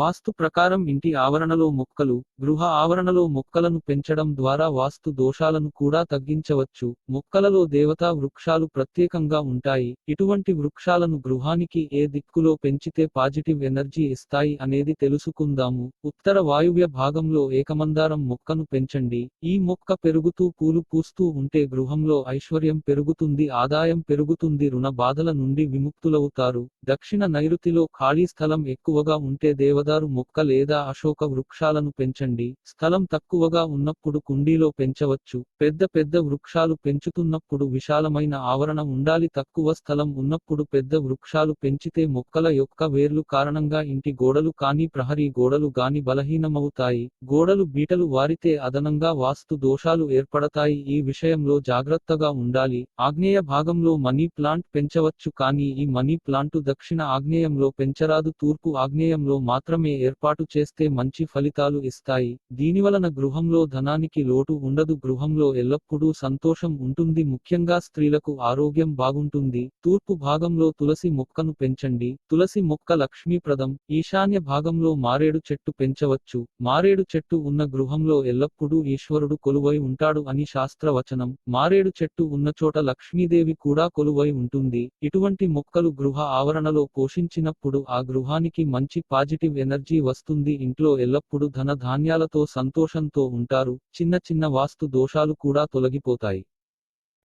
వాస్తు ప్రకారం ఇంటి ఆవరణలో మొక్కలు, గృహ ఆవరణలో మొక్కలను పెంచడం ద్వారా వాస్తు దోషాలను కూడా తగ్గించవచ్చు. మొక్కలలో దేవతా వృక్షాలు ప్రత్యేకంగా ఉంటాయి. ఇటువంటి వృక్షాలను గృహానికి ఏ దిక్కులో పెంచితే పాజిటివ్ ఎనర్జీ ఇస్తాయి అనేది తెలుసుకుందాము. ఉత్తర వాయువ్య భాగంలో ఏకమందారం మొక్కను పెంచండి. ఈ మొక్క పెరుగుతూ పూలు పూస్తూ ఉంటే గృహంలో ఐశ్వర్యం పెరుగుతుంది, ఆదాయం పెరుగుతుంది, రుణ బాధల నుండి విముక్తులవుతారు. దక్షిణ నైరుతిలో ఖాళీ స్థలం ఎక్కువగా ఉంటే దేవదారు మొక్క లేదా అశోక వృక్షాలను పెంచండి. స్థలం తక్కువగా ఉన్నప్పుడు కుండీలో పెంచవచ్చు. పెద్ద పెద్ద వృక్షాలు పెంచుతున్నప్పుడు విశాలమైన ఆవరణ ఉండాలి. తక్కువ స్థలం ఉన్నప్పుడు పెద్ద వృక్షాలు పెంచితే మొక్కల యొక్క వేర్లు కారణంగా ఇంటి గోడలు కానీ ప్రహరీ గోడలు గాని బలహీనమవుతాయి. గోడలు బీటలు వారితే అదనంగా వాస్తు దోషాలు ఏర్పడతాయి. ఈ విషయంలో జాగ్రత్తగా ఉండాలి. ఆగ్నేయ భాగంలో మనీ ప్లాంట్ పెంచవచ్చు, కానీ ఈ మనీ ప్లాంటు దక్షిణ ఆగ్నేయంలో పెంచరాదు. తూర్పు ఆగ్నేయంలో మాత్రమే ఏర్పాటు చేస్తే మంచి ఫలితాలు ఇస్తాయి. దీనివలన గృహంలో ధనానికి లోటు ఉండదు. గృహంలో ఎల్లప్పుడూ సంతోషం ఉంటుంది. ముఖ్యంగా స్త్రీలకు ఆరోగ్యం బాగుంటుంది. తూర్పు భాగంలో తులసి మొక్కను పెంచండి. తులసి మొక్క లక్ష్మీప్రదం. ఈశాన్య భాగంలో మారేడు చెట్టు పెంచవచ్చు. మారేడు చెట్టు ఉన్న గృహంలో ఎల్లప్పుడూ ఈశ్వరుడు కొలువై ఉంటాడు అని శాస్త్రవచనం. మారేడు చెట్టు ఉన్న చోట లక్ష్మీదేవి కూడా కొలువై ఉంటుంది. ఇటువంటి మొక్కలు గృహ ఆవరణలో పోషించినప్పుడు ఆ గృహానికి మంచి పాజిటివ్ ఎనర్జీ వస్తుంది. ఇంట్లో ఎల్లప్పుడూ ధన ధాన్యాలతో సంతోషంతో ఉంటారు. చిన్న చిన్న వాస్తు దోషాలు కూడా తొలగిపోతాయి.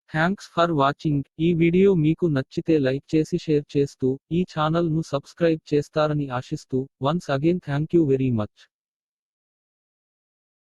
Thanks for watching. ఈ వీడియో మీకు నచ్చితే లైక్ చేసి షేర్ చేస్తూ ఈ ఛానల్ ను సబ్స్క్రైబ్ చేస్తారని ఆశిస్తూ once again thank you very much.